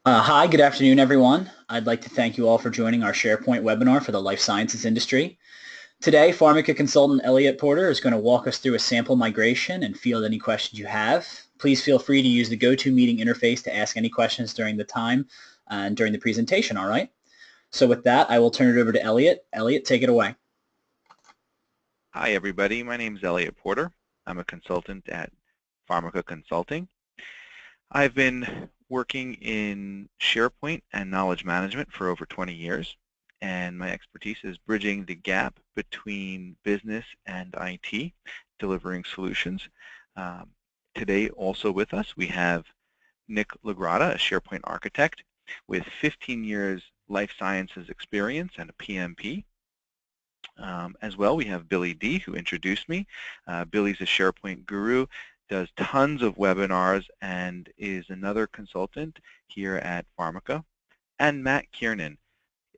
Hi, good afternoon, everyone. I'd like to thank you all for joining our SharePoint webinar for the life sciences industry. Today, Pharmica consultant Elliot Porter is going to walk us through a sample migration and field any questions you have. Please feel free to use the GoToMeeting interface to ask any questions during the time and during the presentation, all right? So with that, I will turn it over to Elliot. Elliot, take it away. Hi, everybody. My name is Elliot Porter. I'm a consultant at Pharmica Consulting. I've been working in SharePoint and knowledge management for over 20 years, and my expertise is bridging the gap between business and IT, delivering solutions. Um, Today, also with us, we have Nick Lagrada, a SharePoint architect with 15 years life sciences experience and a PMP. As well, we have Billy D, who introduced me. Billy's a SharePoint guru, does tons of webinars, and is another consultant here at Pharmica. And Matt Kiernan,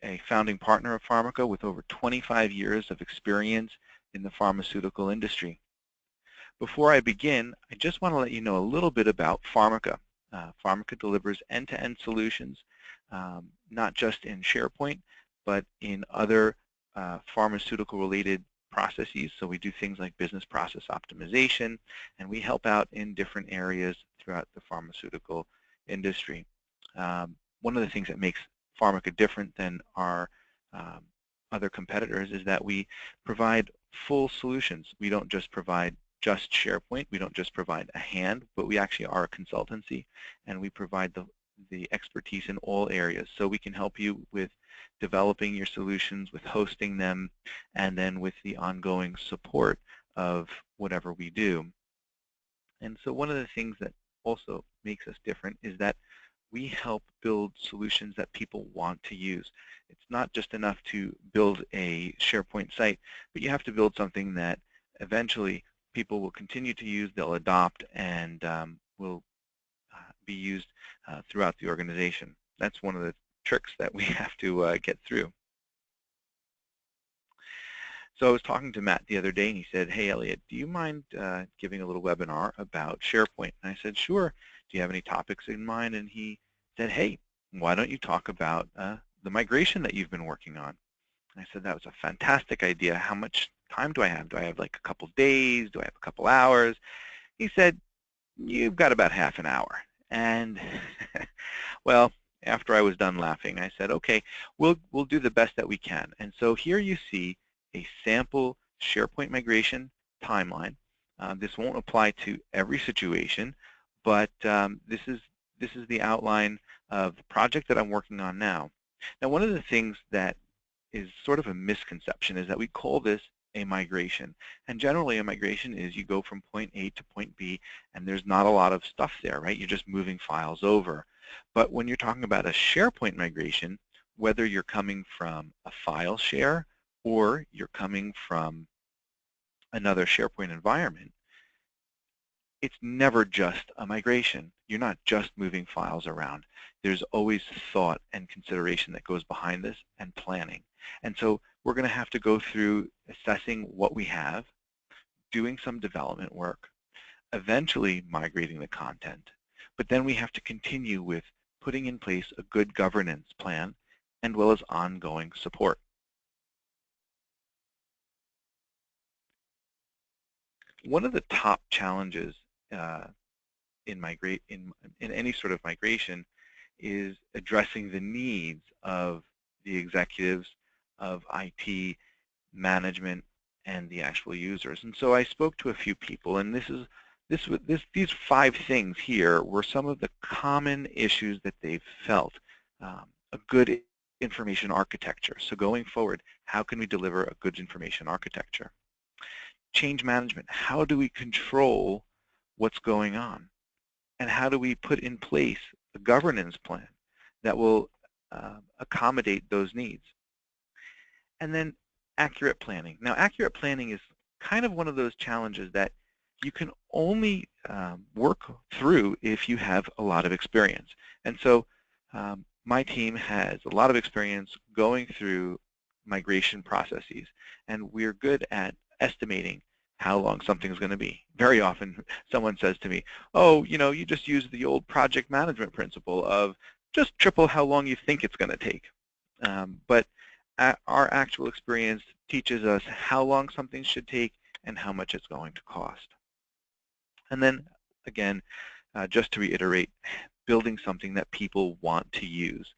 a founding partner of Pharmica with over 25 years of experience in the pharmaceutical industry. Before I begin, I just want to let you know a little bit about Pharmica. Pharmica delivers end-to-end solutions, not just in SharePoint, but in other pharmaceutical-related processes. So we do things like business process optimization, and we help out in different areas throughout the pharmaceutical industry. One of the things that makes Pharmica different than our other competitors is that we provide full solutions. We don't just provide just SharePoint. We don't just provide a hand, but we actually are a consultancy, and we provide the expertise in all areas. So we can help you with developing your solutions, with hosting them, and then with the ongoing support of whatever we do. And so one of the things that also makes us different is that we help build solutions that people want to use. It's not just enough to build a SharePoint site, but you have to build something that eventually people will continue to use, they'll adopt, and will be used throughout the organization. That's one of the tricks that we have to get through. So I was talking to Matt the other day, and he said, "Hey, Elliot, do you mind giving a little webinar about SharePoint?" And I said, "Sure. Do you have any topics in mind?" And he said, "Hey, why don't you talk about the migration that you've been working on?" And I said, "That was a fantastic idea. How much time do I have? Do I have like a couple days? Do I have a couple hours?" He said, "You've got about half an hour." And well, after I was done laughing, I said, "Okay, we'll do the best that we can." And so here you see a sample SharePoint migration timeline. This won't apply to every situation, but this is the outline of the project that I'm working on now. Now, one of the things that is sort of a misconception is that we call this a migration. And generally, a migration is you go from point A to point B, and there's not a lot of stuff there, right? You're just moving files over. But when you're talking about a SharePoint migration, whether you're coming from a file share or you're coming from another SharePoint environment, it's never just a migration. You're not just moving files around. There's always thought and consideration that goes behind this, and planning. And so we're going to have to go through assessing what we have, doing some development work, eventually migrating the content. But then we have to continue with putting in place a good governance plan, as well as ongoing support. One of the top challenges in any sort of migration is addressing the needs of the executives, of IT, management, and the actual users. And so I spoke to a few people, and these 5 things here were some of the common issues that they've felt. A good information architecture. So going forward, how can we deliver a good information architecture? Change management. How do we control what's going on? And how do we put in place a governance plan that will accommodate those needs? And then accurate planning. Now, accurate planning is kind of one of those challenges that you can only work through if you have a lot of experience. And so my team has a lot of experience going through migration processes, and we're good at estimating how long something's going to be. Very often someone says to me, "Oh, you just use the old project management principle of just triple how long you think it's going to take. But our actual experience teaches us how long something should take and how much it's going to cost. And then, again, just to reiterate, building something that people want to use.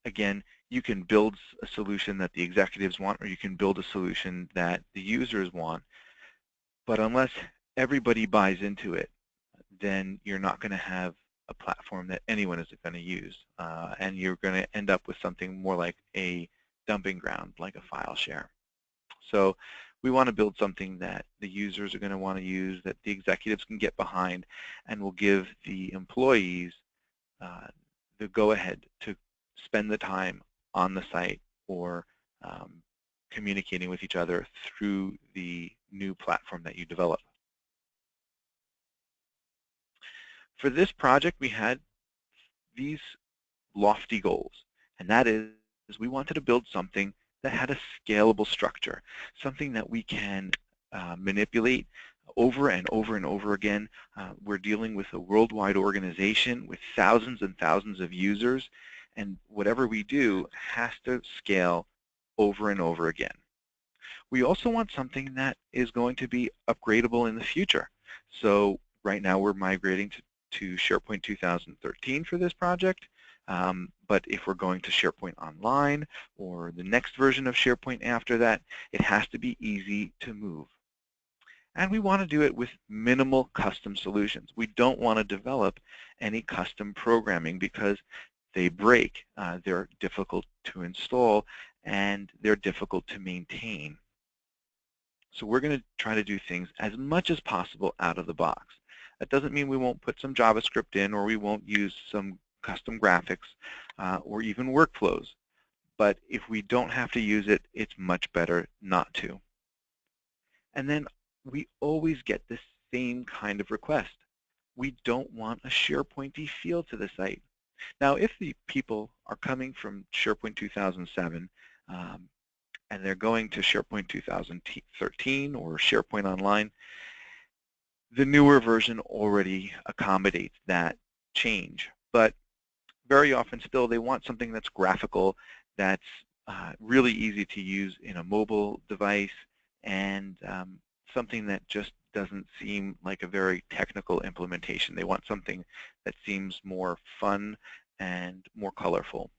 Again, you can build a solution that the executives want, or you can build a solution that the users want. But unless everybody buys into it, then you're not going to have a platform that anyone is going to use. And you're going to end up with something more like a dumping ground, like a file share. So we want to build something that the users are going to want to use, that the executives can get behind, and will give the employees the go-ahead to spend the time on the site or communicating with each other through the new platform that you develop. For this project, we had these lofty goals, and that is we wanted to build something that had a scalable structure, something that we can manipulate over and over and over again. We're dealing with a worldwide organization with thousands and thousands of users, and whatever we do has to scale over and over again. We also want something that is going to be upgradable in the future. So right now we're migrating to SharePoint 2013 for this project. But if we're going to SharePoint Online or the next version of SharePoint after that, it has to be easy to move. And we want to do it with minimal custom solutions. We don't want to develop any custom programming because they break. They're difficult to install, and they're difficult to maintain. So we're going to try to do things as much as possible out of the box. That doesn't mean we won't put some JavaScript in, or we won't use some custom graphics or even workflows. But if we don't have to use it, it's much better not to. And then we always get the same kind of request. We don't want a SharePoint-y feel to the site. Now, if the people are coming from SharePoint 2007 and they're going to SharePoint 2013 or SharePoint Online, the newer version already accommodates that change. But very often still they want something that's graphical, that's really easy to use in a mobile device, and something that just doesn't seem like a very technical implementation. They want something that seems more fun and more colorful.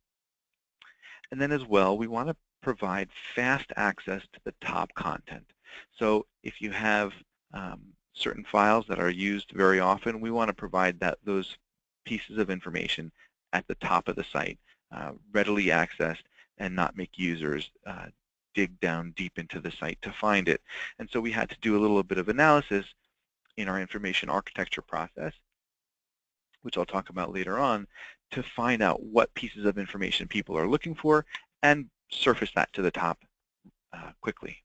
And then as well, we want to provide fast access to the top content. So if you have certain files that are used very often, we want to provide those pieces of information at the top of the site, readily accessed, and not make users dig down deep into the site to find it. And so we had to do a little bit of analysis in our information architecture process, which I'll talk about later on, to find out what pieces of information people are looking for and surface that to the top quickly.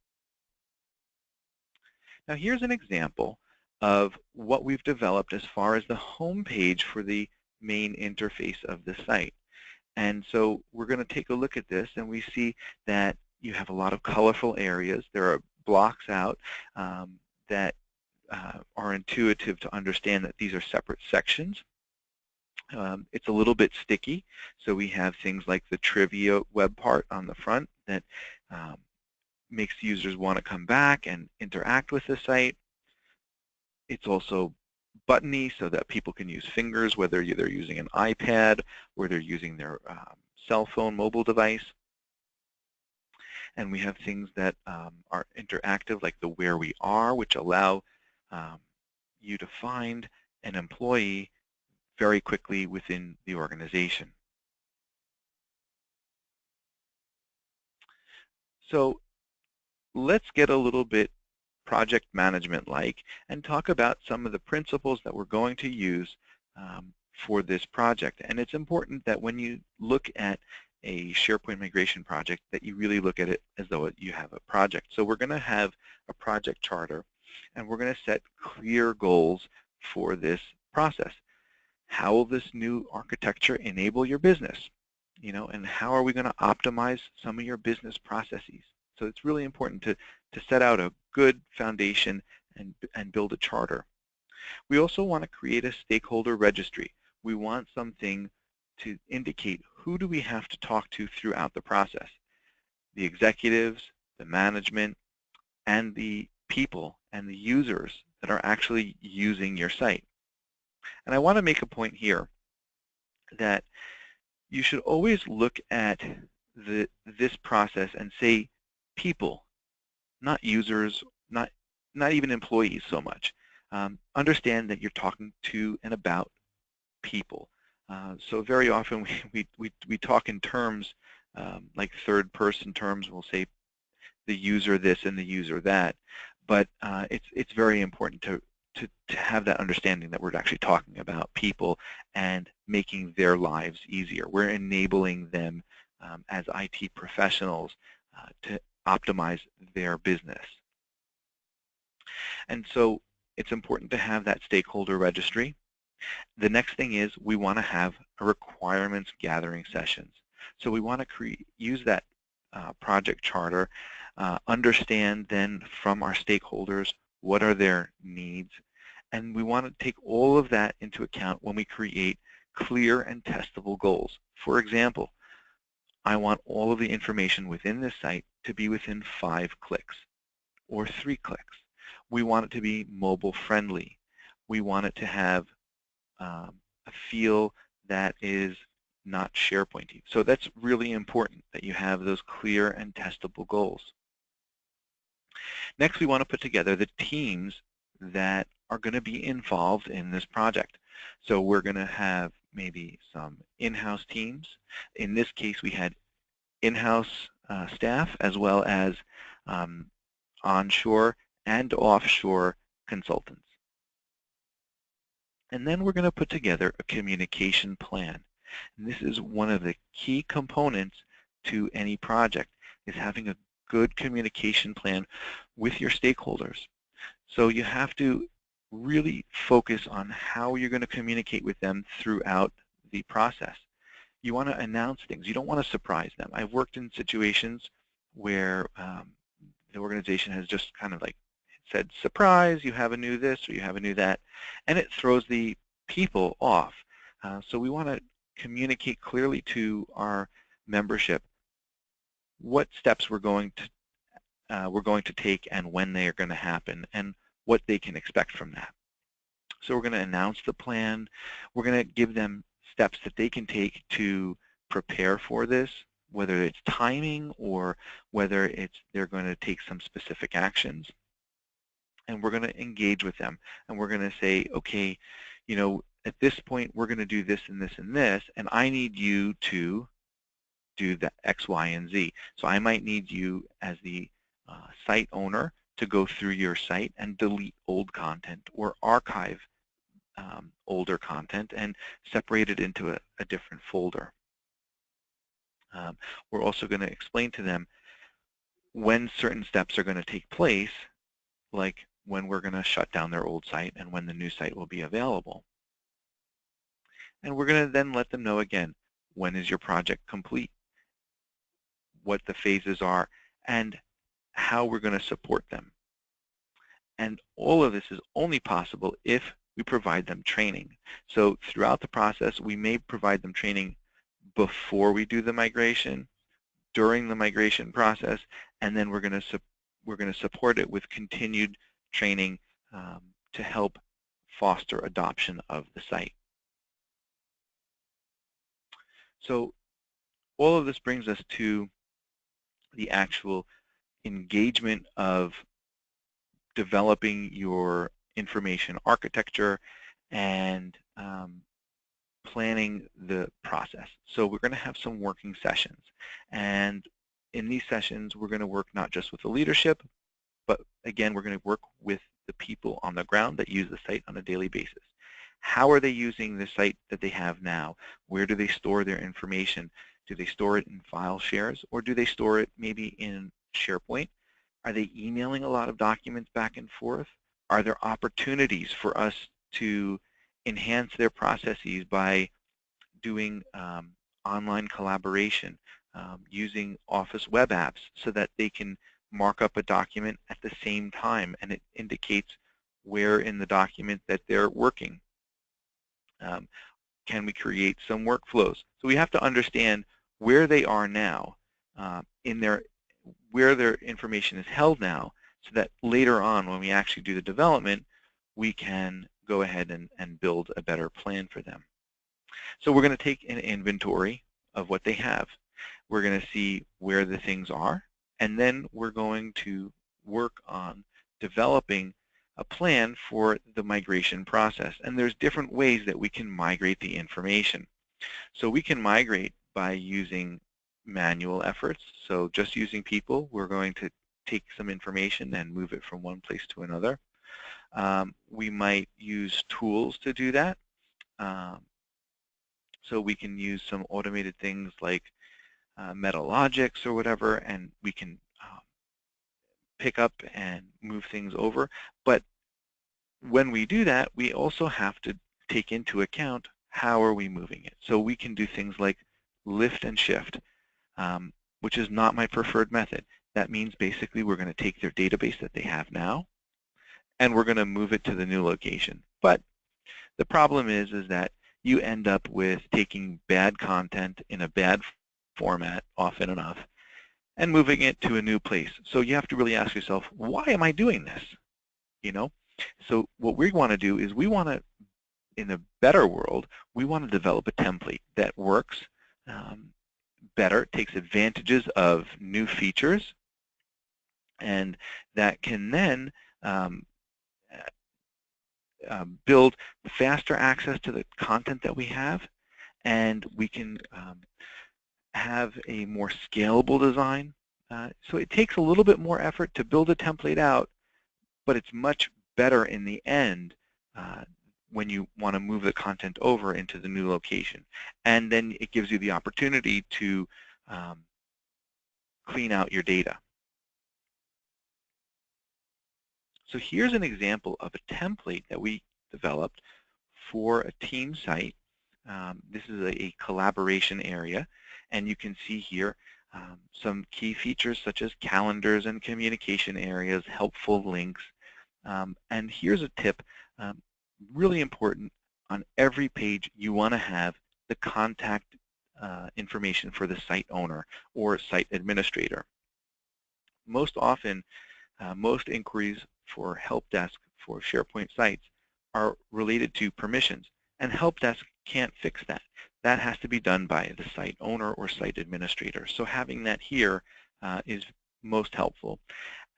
Now here's an example of what we've developed as far as the home page for the main interface of the site. And so we're going to take a look at this, and we see that you have a lot of colorful areas. There are blocks out that are intuitive to understand that these are separate sections. It's a little bit sticky, so we have things like the trivia web part on the front that makes users want to come back and interact with the site. It's also buttony so that people can use fingers, whether they're using an iPad or they're using their cell phone mobile device. And we have things that are interactive, like the Where We Are, which allow you to find an employee very quickly within the organization. So let's get a little bit project management-like and talk about some of the principles that we're going to use for this project. And it's important that when you look at a SharePoint migration project that you really look at it as though you have a project. So we're going to have a project charter, and we're going to set clear goals for this process. How will this new architecture enable your business? And how are we going to optimize some of your business processes? So it's really important to set out a good foundation and build a charter. We also want to create a stakeholder registry We want something to indicate who do we have to talk to throughout the process. The executives, the management, and the people and the users that are actually using your site. And I want to make a point here that you should always look at this process and say people, not users, not even employees so much. Understand that you're talking to and about people. So very often we talk in terms like third-person terms. We'll say the user this and the user that, but it's very important to have that understanding that we're actually talking about people and making their lives easier. We're enabling them as IT professionals to optimize their business. And so it's important to have that stakeholder registry. The next thing is we want to have a requirements gathering sessions. So we want to use that project charter, understand then from our stakeholders what are their needs, and we want to take all of that into account when we create clear and testable goals. For example, I want all of the information within this site to be within 5 clicks or 3 clicks. We want it to be mobile friendly. We want it to have a feel that is not SharePointy. So that's really important that you have those clear and testable goals. Next, we want to put together the teams that are going to be involved in this project. So we're going to have maybe some in-house teams. In this case, we had in-house staff as well as onshore and offshore consultants. And then we're going to put together a communication plan. And this is one of the key components to any project, is having a good communication plan with your stakeholders. So you have to really focus on how you're going to communicate with them throughout the process. You want to announce things. You don't want to surprise them. I've worked in situations where the organization has just kind of like said, surprise, you have a new this or you have a new that, and it throws the people off. So we want to communicate clearly to our membership what steps we're going to take and when they are going to happen and what they can expect from that. So we're going to announce the plan. We're going to give them steps that they can take to prepare for this, whether it's timing or whether they're going to take some specific actions. And we're going to engage with them, and we're going to say, okay, you know, at this point we're going to do this and this and this, and I need you to do the X, Y, and Z. So I might need you as the site owner to go through your site and delete old content or archive older content and separate it into a different folder. We're also going to explain to them when certain steps are going to take place, like when we're going to shut down their old site and when the new site will be available. And we're going to then let them know again, when is your project complete, what the phases are, and how we're going to support them. And all of this is only possible if we provide them training. So throughout the process, we may provide them training before we do the migration, during the migration process, and then we're going to support it with continued training to help foster adoption of the site. So all of this brings us to the actual engagement of developing your information architecture and planning the process. So we're going to have some working sessions, and in these sessions we're going to work not just with the leadership, but again we're going to work with the people on the ground that use the site on a daily basis. How are they using the site that they have now? Where do they store their information? Do they store it in file shares, or do they store it maybe in SharePoint? Are they emailing a lot of documents back and forth? Are there opportunities for us to enhance their processes by doing online collaboration, using Office web apps so that they can mark up a document at the same time and it indicates where in the document that they're working? Can we create some workflows? So we have to understand where they are now, where their information is held now, so that later on when we actually do the development, we can go ahead and build a better plan for them. So we're going to take an inventory of what they have. We're going to see where the things are, and then we're going to work on developing a plan for the migration process. And there's different ways that we can migrate the information. So we can migrate by using manual efforts. So just using people, we're going to take some information and move it from one place to another. We might use tools to do that. So we can use some automated things like MetaLogics or whatever, and we can pick up and move things over. But when we do that, we also have to take into account how are we moving it. So we can do things like lift and shift, which is not my preferred method. That means basically we're going to take their database that they have now, and we're going to move it to the new location. But the problem is that you end up with taking bad content in a bad format often enough and moving it to a new place. So you have to really ask yourself, why am I doing this? You know? So what we want to do is we want to, in a better world, we want to develop a template that works better, takes advantages of new features, and that can then build faster access to the content that we have, and we can have a more scalable design. So it takes a little bit more effort to build a template out, but it's much better in the end when you want to move the content over into the new location. And then it gives you the opportunity to clean out your data. So here's an example of a template that we developed for a team site. This is a collaboration area, and you can see here some key features such as calendars and communication areas, helpful links. And here's a tip, really important. On every page, you want to have the contact information for the site owner or site administrator. Most often, most inquiries for help desk for SharePoint sites are related to permissions, and help desk can't fix that. That has to be done by the site owner or site administrator. So having that here is most helpful.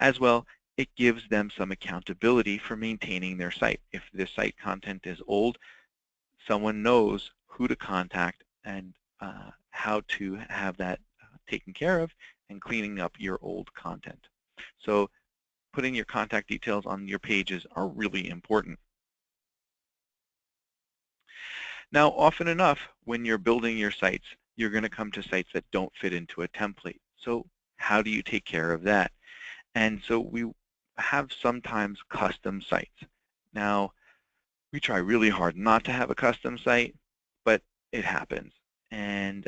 As well, it gives them some accountability for maintaining their site. If the site content is old, someone knows who to contact and how to have that taken care of and cleaning up your old content. So putting your contact details on your pages are really important. Now, often enough, when you're building your sites, you're going to come to sites that don't fit into a template. So how do you take care of that? And so we have sometimes custom sites. Now, we try really hard not to have a custom site, but it happens. And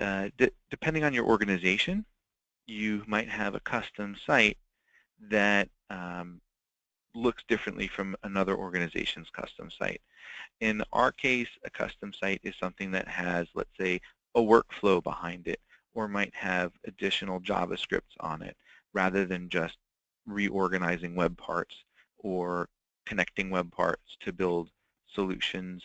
depending on your organization, you might have a custom site that looks differently from another organization's custom site. In our case, a custom site is something that has, let's say, a workflow behind it, or might have additional JavaScripts on it, rather than just reorganizing web parts or connecting web parts to build solutions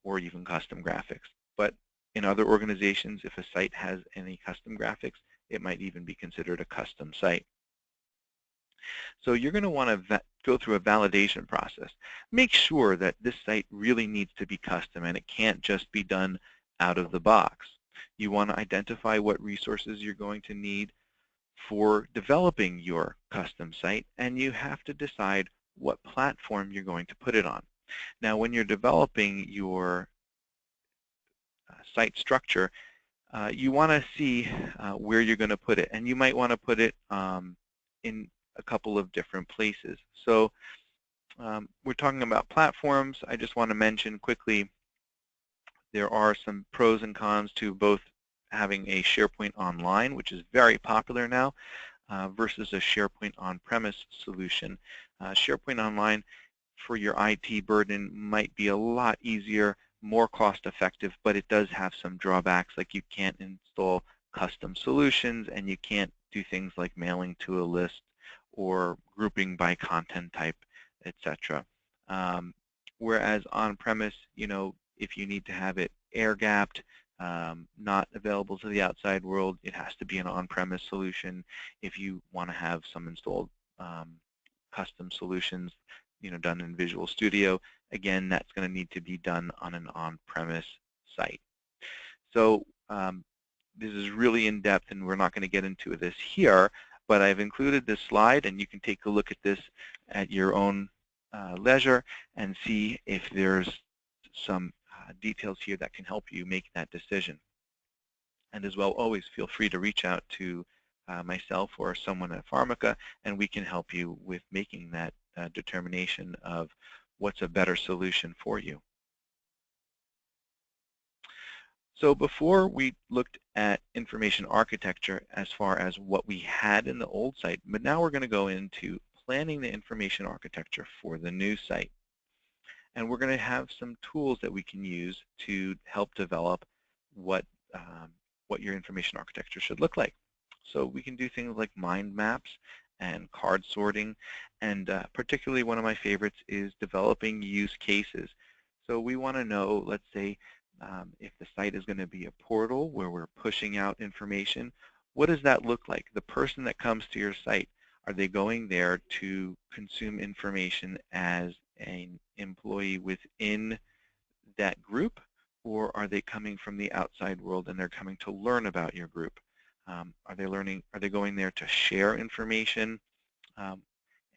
or even custom graphics. But in other organizations, if a site has any custom graphics, it might even be considered a custom site. So you're going to want to go through a validation process. Make sure that this site really needs to be custom and it can't just be done out of the box. You want to identify what resources you're going to need for developing your custom site, and you have to decide what platform you're going to put it on. Now, when you're developing your site structure, you want to see where you're going to put it, and you might want to put it in a couple of different places. So we're talking about platforms. I just want to mention quickly there are some pros and cons to both having a SharePoint Online, which is very popular now, versus a SharePoint on-premise solution. SharePoint Online for your IT burden might be a lot easier, more cost effective, but it does have some drawbacks, like you can't install custom solutions and you can't do things like mailing to a list or grouping by content type, etc. Whereas on-premise, if you need to have it air-gapped, not available to the outside world, it has to be an on-premise solution. If you want to have some installed custom solutions, done in Visual Studio, again, that's going to need to be done on an on-premise site. So this is really in-depth, and we're not going to get into this here, but I've included this slide, and you can take a look at this at your own leisure and see if there's some details here that can help you make that decision. And as well, always feel free to reach out to myself or someone at Pharmica, and we can help you with making that determination of what's a better solution for you. So before we looked at information architecture as far as what we had in the old site, but now we're going to go into planning the information architecture for the new site. And we're going to have some tools that we can use to help develop what your information architecture should look like. So we can do things like mind maps and card sorting, and particularly one of my favorites is developing use cases. So we want to know, let's say, if the site is going to be a portal where we're pushing out information, what does that look like? The person that comes to your site, are they going there to consume information as an employee within that group, or are they coming from the outside world and they're coming to learn about your group? Are they going there to share information?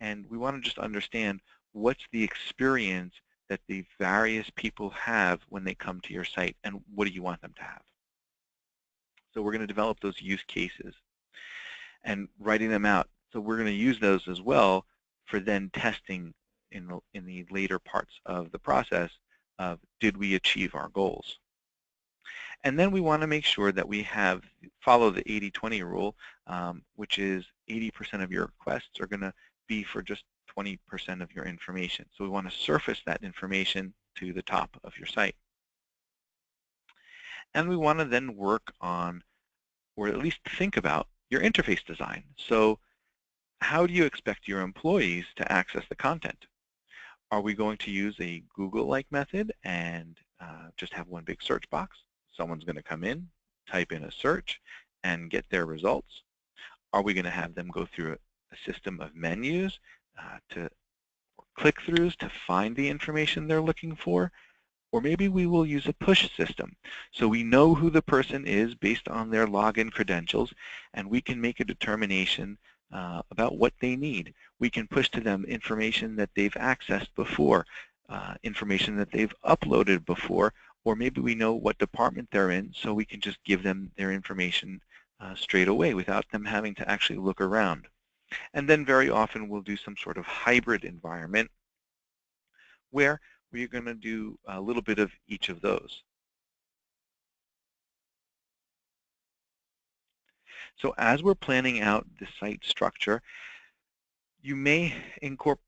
And we want to just understand what's the experience that the various people have when they come to your site, and what do you want them to have? So we're going to develop those use cases and writing them out. So we're going to use those as well for then testing in the later parts of the process of, did we achieve our goals? And then we want to make sure that we follow the 80-20 rule, which is 80% of your requests are going to be for just 20% of your information. So we want to surface that information to the top of your site. And we want to then work on, or at least think about, your interface design. So how do you expect your employees to access the content? Are we going to use a Google-like method and just have one big search box? Someone's going to come in, type in a search, and get their results. Are we going to have them go through a system of menus or click-throughs to find the information they're looking for? Or maybe we will use a push system. So we know who the person is based on their login credentials, and we can make a determination about what they need. We can push to them information that they've accessed before, information that they've uploaded before, or maybe we know what department they're in, so we can just give them their information straight away without them having to actually look around. And then very often we'll do some sort of hybrid environment where we're going to do a little bit of each of those. So as we're planning out the site structure, you may look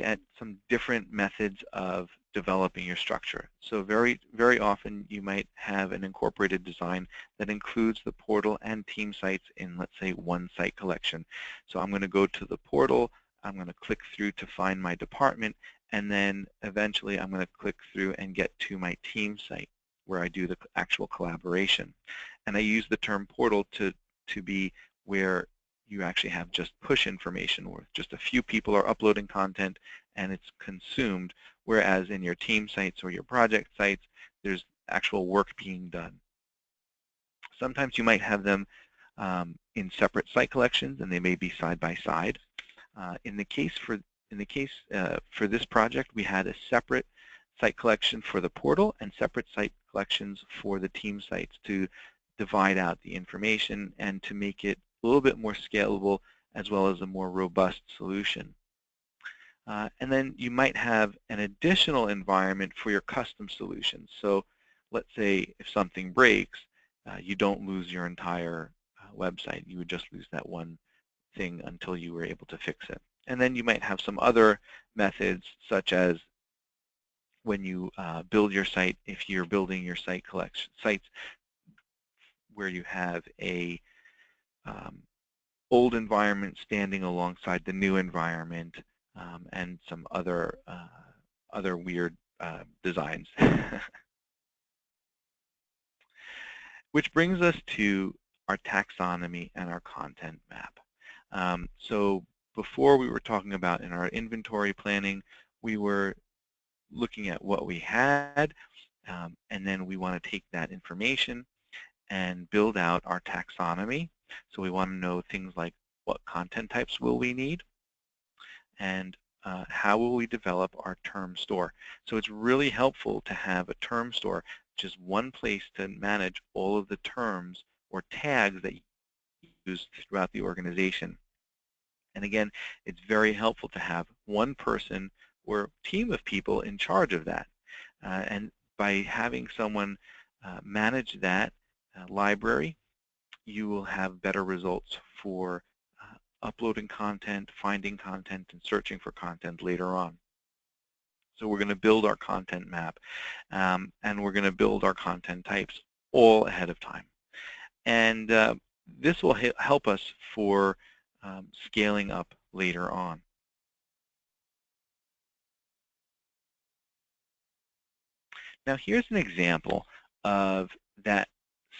at some different methods of developing your structure. So very, very often you might have an incorporated design that includes the portal and team sites in, let's say, one site collection. So I'm going to go to the portal, I'm going to click through to find my department, and then eventually I'm going to click through and get to my team site where I do the actual collaboration. And I use the term portal to be where you actually have just push information, where just a few people are uploading content and it's consumed, whereas in your team sites or your project sites, there's actual work being done. Sometimes you might have them in separate site collections, and they may be side by side. In the case for this project, we had a separate site collection for the portal and separate site collections for the team sites to divide out the information and to make it a little bit more scalable as well as a more robust solution. And then you might have an additional environment for your custom solutions. So let's say if something breaks, you don't lose your entire website. You would just lose that one thing until you were able to fix it. And then you might have some other methods, such as when you build your site, if you're building your sites where you have a old environment standing alongside the new environment, and some other weird designs. Which brings us to our taxonomy and our content map. So before we were talking about in our inventory planning, we were looking at what we had, and then we want to take that information and build out our taxonomy. So we want to know things like what content types will we need, and how will we develop our term store. So it's really helpful to have a term store, just one place to manage all of the terms or tags that you use throughout the organization. And again, it's very helpful to have one person or team of people in charge of that. And by having someone manage that library, you will have better results for uploading content, finding content, and searching for content later on. So we're going to build our content map, and we're going to build our content types all ahead of time. And this will help us for scaling up later on. Now here's an example of that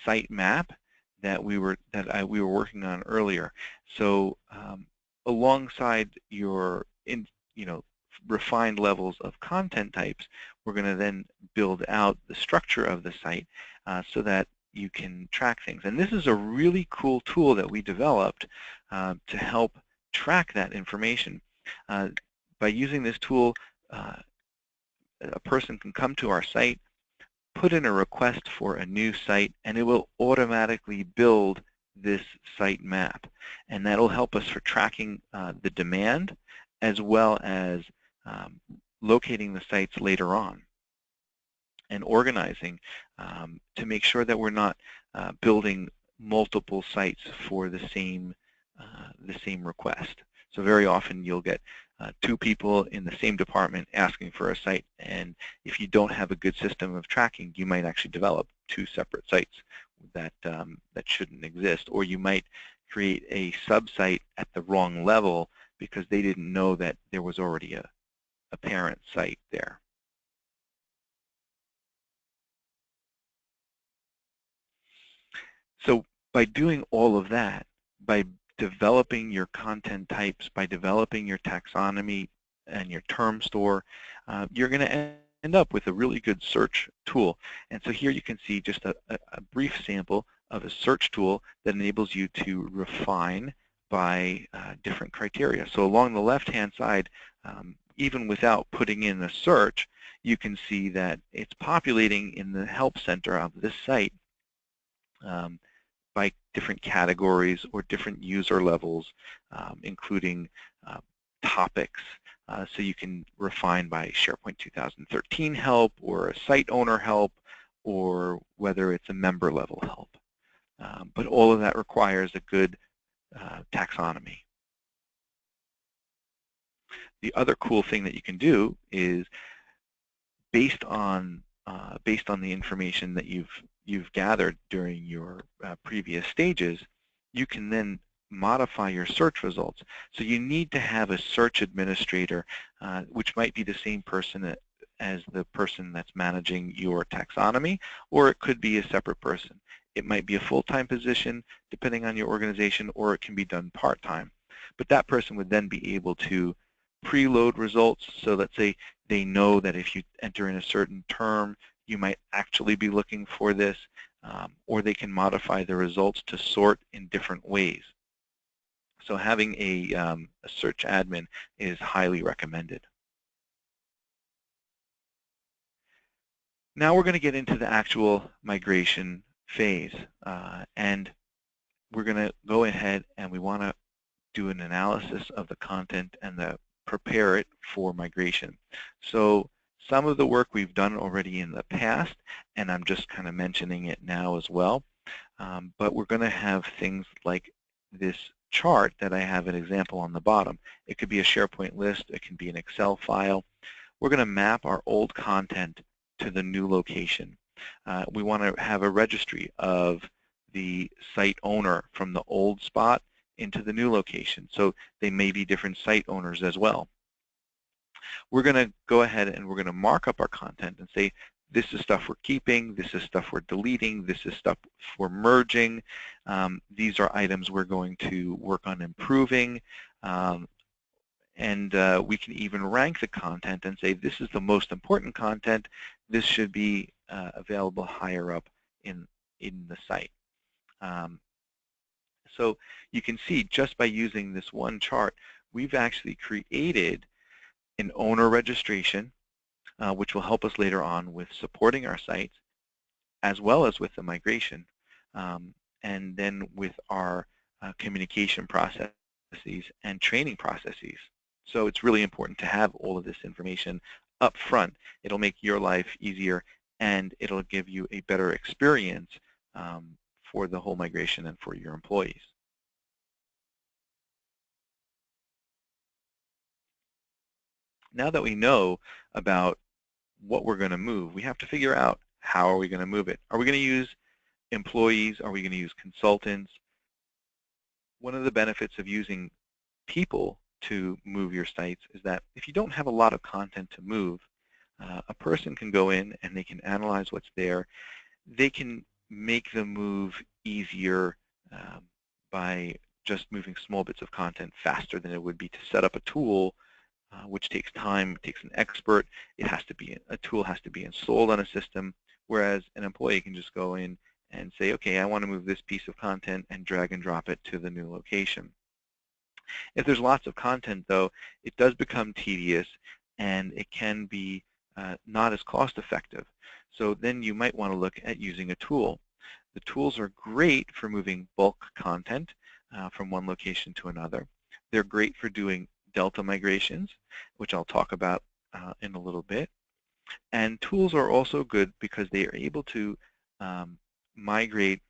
site map that we were working on earlier. So alongside your refined levels of content types, we're going to then build out the structure of the site so that you can track things. And this is a really cool tool that we developed to help track that information. By using this tool, a person can come to our site, put in a request for a new site, and it will automatically build this site map. And that'll help us for tracking the demand, as well as locating the sites later on and organizing to make sure that we're not building multiple sites for the same request. So very often you'll get two people in the same department asking for a site, and if you don't have a good system of tracking, you might actually develop two separate sites that shouldn't exist, or you might create a sub-site at the wrong level because they didn't know that there was already a parent site there. So by doing all of that, by developing your content types, by developing your taxonomy and your term store, you're going to end up with a really good search tool. And so here you can see just a brief sample of a search tool that enables you to refine by different criteria. So along the left-hand side, even without putting in a search, you can see that it's populating in the help center of this site by different categories or different user levels, including topics. So you can refine by SharePoint 2013 help, or a site owner help, or whether it's a member level help. But all of that requires a good taxonomy. The other cool thing that you can do is, based on the information that you've gathered during your previous stages, you can then modify your search results. So you need to have a search administrator, which might be the same person as the person that's managing your taxonomy, or it could be a separate person. It might be a full-time position, depending on your organization, or it can be done part-time. But that person would then be able to preload results. So let's say they know that if you enter in a certain term, you might actually be looking for this, or they can modify the results to sort in different ways. So having a search admin is highly recommended. Now we're going to get into the actual migration phase, and we're going to go ahead and we want to do an analysis of the content and prepare it for migration. So some of the work we've done already in the past, and I'm just kind of mentioning it now as well, but we're going to have things like this chart that I have an example on the bottom. It could be a SharePoint list, it can be an Excel file, we're going to map our old content to the new location. We want to have a registry of the site owner from the old spot into the new location. So they may be different site owners as well. We're going to go ahead and we're going to mark up our content and say, this is stuff we're keeping, this is stuff we're deleting, this is stuff we're merging, these are items we're going to work on improving, and we can even rank the content and say this is the most important content, this should be available higher up in the site. So you can see just by using this one chart, we've actually created an owner registration, which will help us later on with supporting our sites, as well as with the migration, and then with our communication processes and training processes. So it's really important to have all of this information up front. It'll make your life easier, and it'll give you a better experience for the whole migration and for your employees. Now that we know about what we're going to move, we have to figure out how are we going to move it. Are we going to use employees? Are we going to use consultants? One of the benefits of using people to move your sites is that if you don't have a lot of content to move, a person can go in and they can analyze what's there. They can make the move easier by just moving small bits of content faster than it would be to set up a tool, which takes time, it takes an expert. It has to be, a tool has to be installed on a system, whereas an employee can just go in and say, okay, I want to move this piece of content and drag and drop it to the new location. If there's lots of content, though, it does become tedious and it can be not as cost effective. So then you might want to look at using a tool. The tools are great for moving bulk content from one location to another. They're great for doing delta migrations, which I'll talk about in a little bit. And tools are also good because they are able to migrate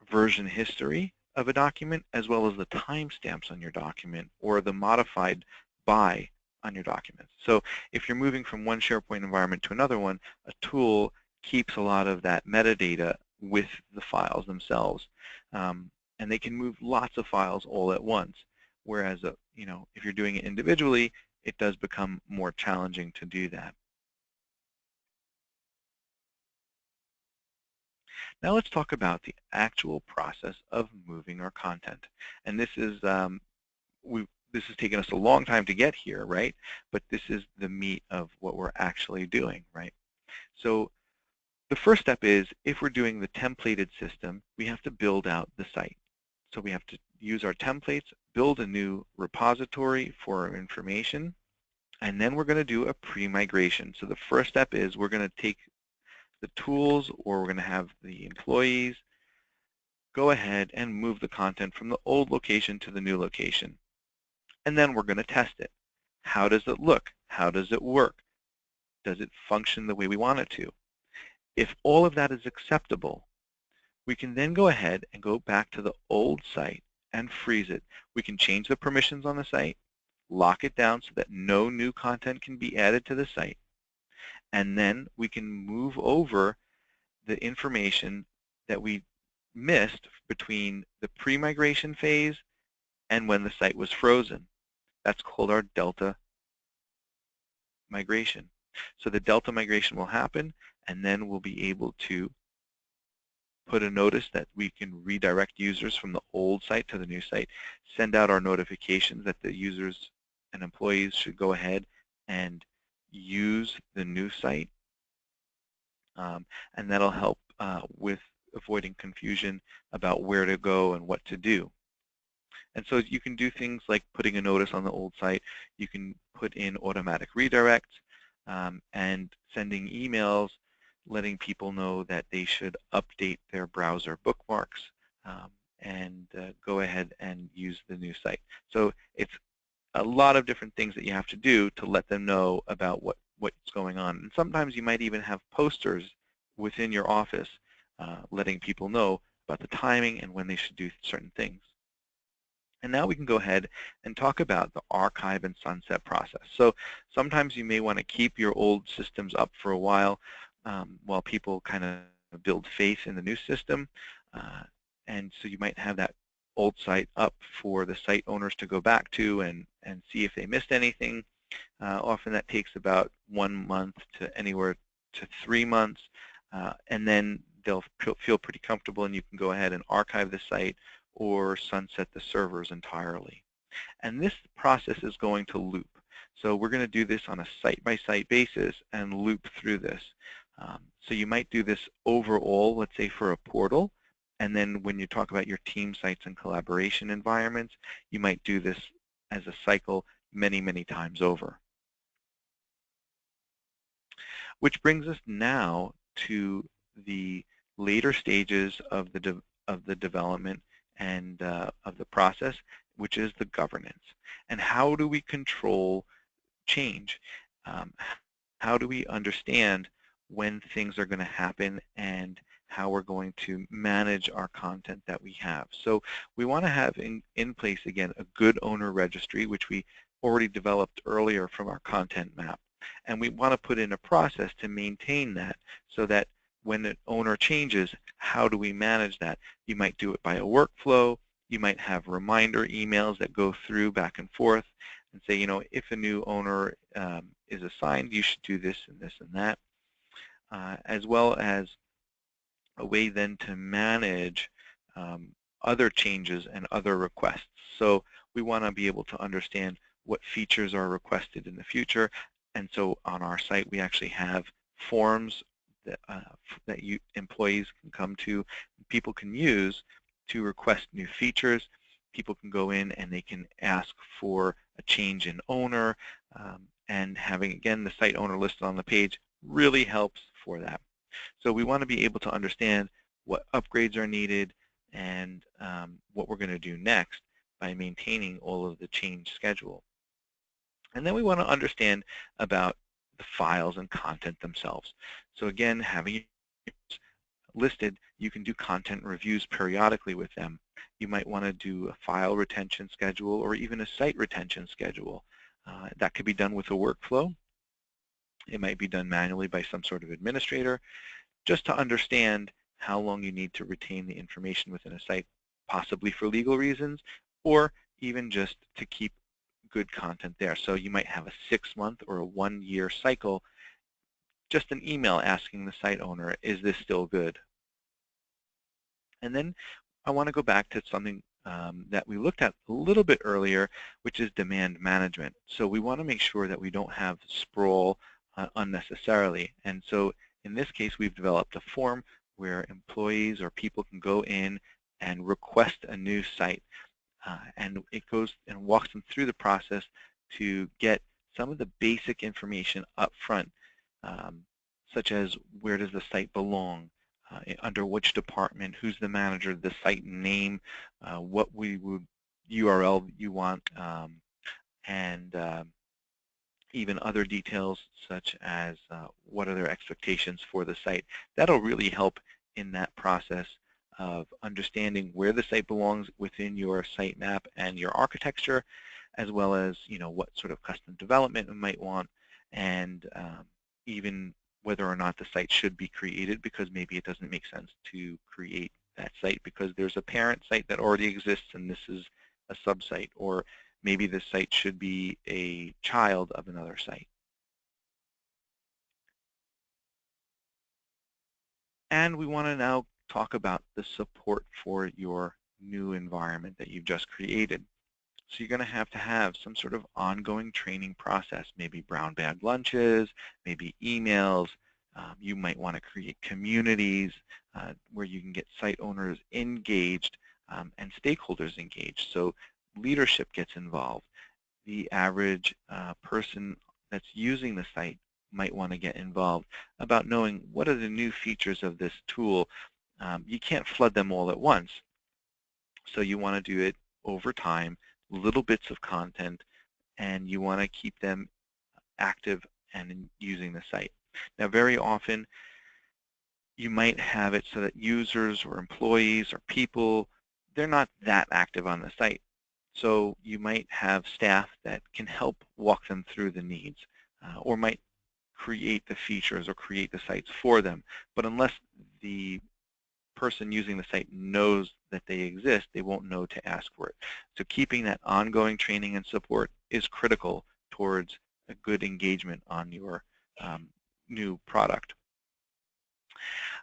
version history of a document as well as the timestamps on your document or the modified by on your documents. So if you're moving from one SharePoint environment to another one, a tool keeps a lot of that metadata with the files themselves. And they can move lots of files all at once. Whereas, if you're doing it individually, it does become more challenging to do that. Now let's talk about the actual process of moving our content. And this is this has taken us a long time to get here, right? But this is the meat of what we're actually doing, right? So the first step is, if we're doing the templated system, we have to build out the site. So we have to use our templates, build a new repository for our information, and then we're going to do a pre-migration. So the first step is we're going to take the tools, or we're going to have the employees go ahead and move the content from the old location to the new location. And then we're going to test it. How does it look? How does it work? Does it function the way we want it to? If all of that is acceptable, we can then go ahead and go back to the old site and freeze it. We can change the permissions on the site, lock it down so that no new content can be added to the site, and then we can move over the information that we missed between the pre-migration phase and when the site was frozen. That's called our delta migration. So the delta migration will happen, and then we'll be able to put a notice that we can redirect users from the old site to the new site, send out our notifications that the users and employees should go ahead and use the new site, and that'll help with avoiding confusion about where to go and what to do. And so you can do things like putting a notice on the old site. You can put in automatic redirects and sending emails letting people know that they should update their browser bookmarks and go ahead and use the new site. So it's a lot of different things that you have to do to let them know about what's going on. And sometimes you might even have posters within your office letting people know about the timing and when they should do certain things. And now we can go ahead and talk about the archive and sunset process. So sometimes you may want to keep your old systems up for a while people kind of build faith in the new system. And so you might have that old site up for the site owners to go back to and see if they missed anything. Often that takes about 1 month to anywhere to 3 months. And then they'll feel pretty comfortable, and you can go ahead and archive the site or sunset the servers entirely. And this process is going to loop. So we're going to do this on a site-by-site basis and loop through this. So you might do this overall, let's say for a portal, and then when you talk about your team sites and collaboration environments, you might do this as a cycle many, many times over. Which brings us now to the later stages of the development and of the process, which is the governance. And how do we control change? How do we understand when things are going to happen and how we're going to manage our content that we have? So we want to have in place, again, a good owner registry, which we already developed earlier from our content map. And we want to put in a process to maintain that so that when an owner changes, how do we manage that? You might do it by a workflow. You might have reminder emails that go through back and forth and say, if a new owner is assigned, you should do this and this and that, as well as a way then to manage other changes and other requests. So we want to be able to understand what features are requested in the future. And so on our site, we actually have forms that, employees can come to, people can use to request new features. People can go in and they can ask for a change in owner, and having, again, the site owner listed on the page really helps for that. So we want to be able to understand what upgrades are needed and what we're going to do next by maintaining all of the change schedule. And then we want to understand about the files and content themselves. So again, having listed, you can do content reviews periodically with them. You might want to do a file retention schedule or even a site retention schedule. That could be done with a workflow. It might be done manually by some sort of administrator, just to understand how long you need to retain the information within a site, possibly for legal reasons, or even just to keep good content there. So you might have a 6-month or a 1-year cycle, just an email asking the site owner, is this still good? And then I want to go back to something that we looked at a little bit earlier, which is demand management. So we want to make sure that we don't have sprawl unnecessarily. And so in this case, we've developed a form where employees or people can go in and request a new site. And it goes and walks them through the process to get some of the basic information up front, such as where does the site belong, under which department, who's the manager, the site name, what URL you want, and even other details such as what are their expectations for the site. That'll really help in that process of understanding where the site belongs within your site map and your architecture, as well as what sort of custom development we might want, and even whether or not the site should be created, because maybe it doesn't make sense to create that site because there's a parent site that already exists and this is a sub-site, or maybe the site should be a child of another site. And we want to now talk about the support for your new environment that you've just created. So you're going to have some sort of ongoing training process, maybe brown bag lunches, maybe emails. You might want to create communities where you can get site owners engaged and stakeholders engaged. So leadership gets involved. The average person that's using the site might want to get involved about knowing what are the new features of this tool. You can't flood them all at once. So you want to do it over time, little bits of content, and you want to keep them active and using the site. Now, very often, you might have it so that users or employees or people, they're not that active on the site. So you might have staff that can help walk them through the needs, or might create the features or create the sites for them. But unless the person using the site knows that they exist, they won't know to ask for it. So keeping that ongoing training and support is critical towards a good engagement on your new product.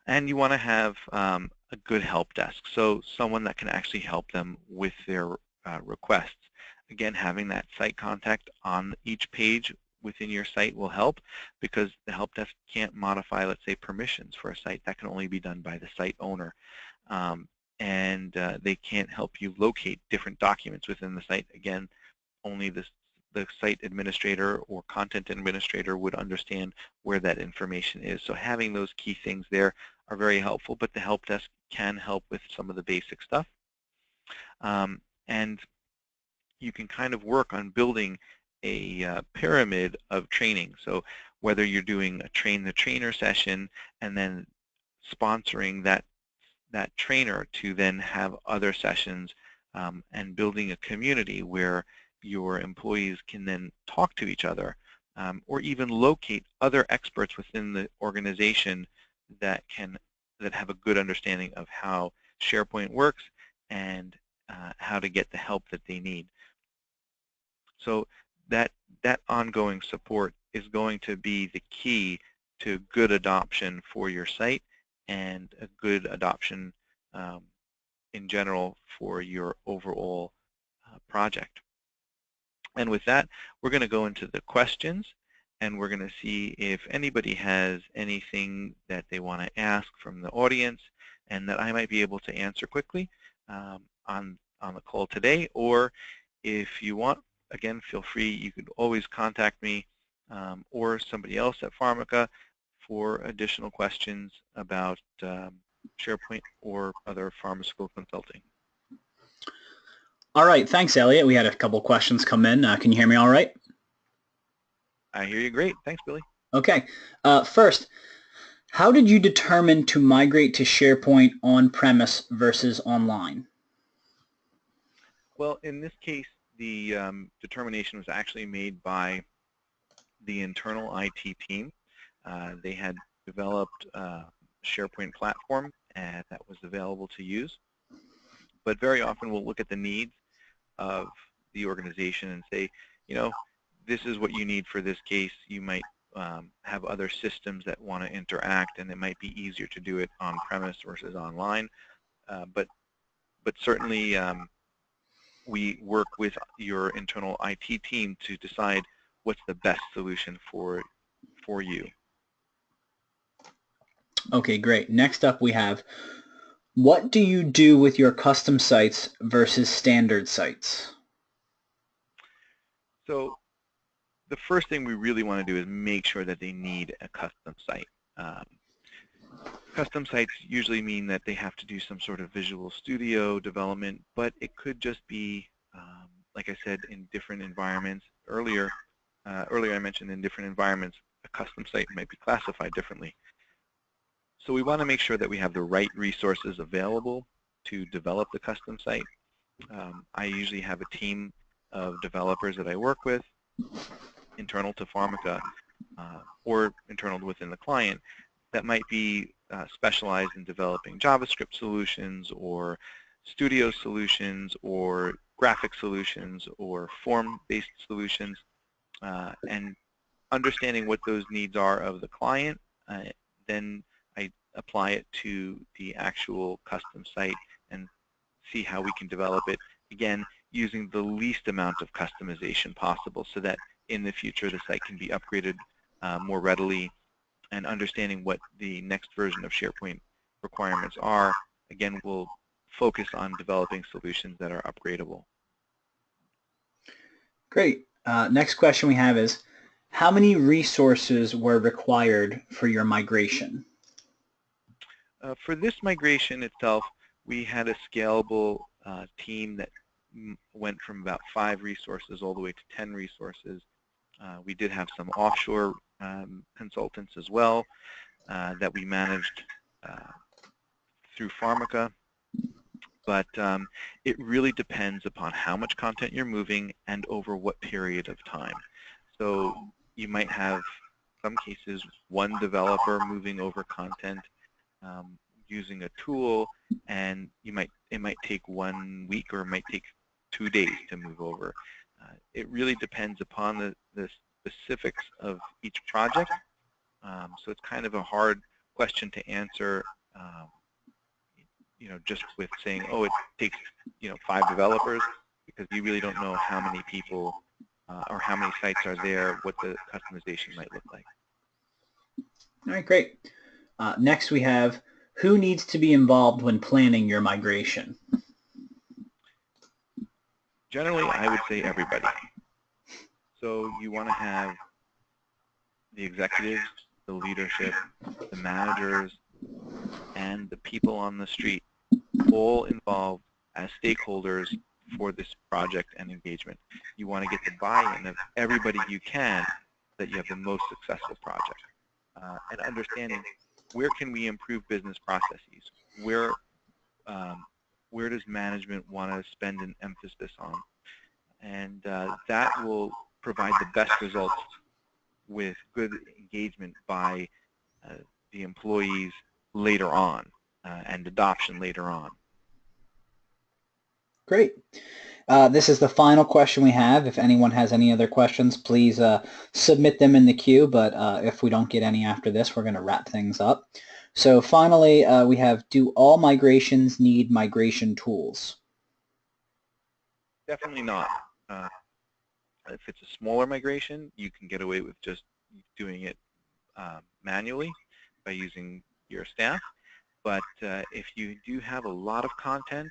And you want to have a good help desk, so someone that can actually help them with their requests. Again, having that site contact on each page within your site will help, because the help desk can't modify, let's say, permissions for a site. That can only be done by the site owner. And they can't help you locate different documents within the site. Again, only the site administrator or content administrator would understand where that information is. So having those key things there are very helpful, but the help desk can help with some of the basic stuff. And you can kind of work on building a pyramid of training. So whether you're doing a train the trainer session and then sponsoring that trainer to then have other sessions, and building a community where your employees can then talk to each other, or even locate other experts within the organization that have a good understanding of how SharePoint works and how to get the help that they need. So that ongoing support is going to be the key to good adoption for your site and a good adoption in general for your overall project. And with that, we're going to go into the questions, and we're going to see if anybody has anything that they want to ask from the audience and that I might be able to answer quickly on the call today. Or if you want, again, feel free. You could always contact me or somebody else at Pharmica for additional questions about SharePoint or other pharmaceutical consulting. All right, thanks, Elliot. We had a couple questions come in. Can you hear me all right? I hear you great. Thanks, Billy. Okay. First, how did you determine to migrate to SharePoint on-premise versus online? Well, in this case, the determination was actually made by the internal IT team. They had developed a SharePoint platform that was available to use. But very often we'll look at the needs of the organization and say, you know, this is what you need for this case. You might have other systems that want to interact, and it might be easier to do it on-premise versus online. But certainly we work with your internal IT team to decide what's the best solution for you. Okay, great. Next up we have, what do you do with your custom sites versus standard sites? So the first thing we really want to do is make sure that they need a custom site. Custom sites usually mean that they have to do some sort of Visual Studio development, but it could just be, like I said, in different environments. Earlier I mentioned in different environments, a custom site might be classified differently. So we want to make sure that we have the right resources available to develop the custom site. I usually have a team of developers that I work with, internal to Pharmica or internal within the client, that might be specialized in developing JavaScript solutions or Studio solutions or graphic solutions or form-based solutions, and understanding what those needs are of the client, then I apply it to the actual custom site and see how we can develop it, again, using the least amount of customization possible so that in the future the site can be upgraded more readily, and understanding what the next version of SharePoint requirements are. Again, we'll focus on developing solutions that are upgradable. Great. Next question we have is, how many resources were required for your migration? For this migration itself, we had a scalable team that went from about 5 resources all the way to 10 resources. We did have some offshore consultants as well that we managed through Pharmica. but it really depends upon how much content you're moving and over what period of time. So you might have, some cases, one developer moving over content using a tool, and it might take 1 week or it might take 2 days to move over. It really depends upon the specifics of each project. So it's kind of a hard question to answer, just with saying, oh, it takes 5 developers, because you really don't know how many people or how many sites are there, what the customization might look like. All right, great. Next we have, who needs to be involved when planning your migration? Generally, I would say everybody. So you want to have the executives, the leadership, the managers, and the people on the street all involved as stakeholders for this project and engagement. You want to get the buy-in of everybody you can, so that you have the most successful project. And understanding, where can we improve business processes? Where does management want to spend an emphasis on? And that will provide the best results with good engagement by the employees later on, and adoption later on. Great. This is the final question we have. If anyone has any other questions, please submit them in the queue, but if we don't get any after this, we're going to wrap things up. So finally, we have, do all migrations need migration tools? Definitely not. If it's a smaller migration, you can get away with just doing it manually by using your staff. But if you do have a lot of content,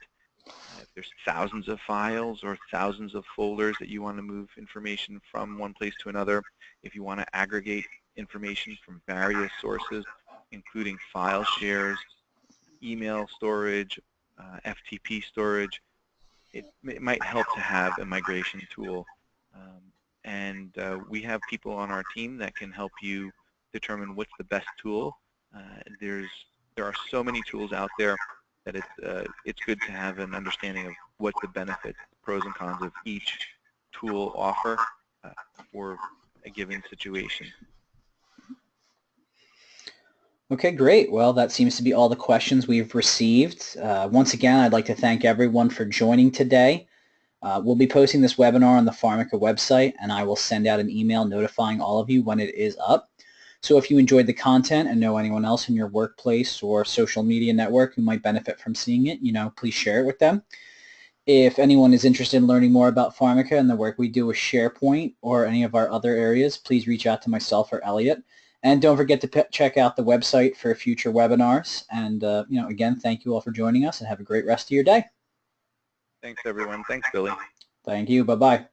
if there's thousands of files or thousands of folders that you want to move information from one place to another, if you want to aggregate information from various sources, including file shares, email storage, FTP storage, it might help to have a migration tool. And we have people on our team that can help you determine what's the best tool. There are so many tools out there that it's good to have an understanding of what the benefits, pros and cons of each tool offer for a given situation. Okay, great. Well, that seems to be all the questions we've received. Once again, I'd like to thank everyone for joining today. We'll be posting this webinar on the Pharmica website, and I will send out an email notifying all of you when it is up. So if you enjoyed the content and know anyone else in your workplace or social media network who might benefit from seeing it, please share it with them. If anyone is interested in learning more about Pharmica and the work we do with SharePoint or any of our other areas, please reach out to myself or Elliot. And don't forget to check out the website for future webinars. And again, thank you all for joining us, and have a great rest of your day. Thanks, everyone. Thanks, Billy. Thank you. Bye-bye.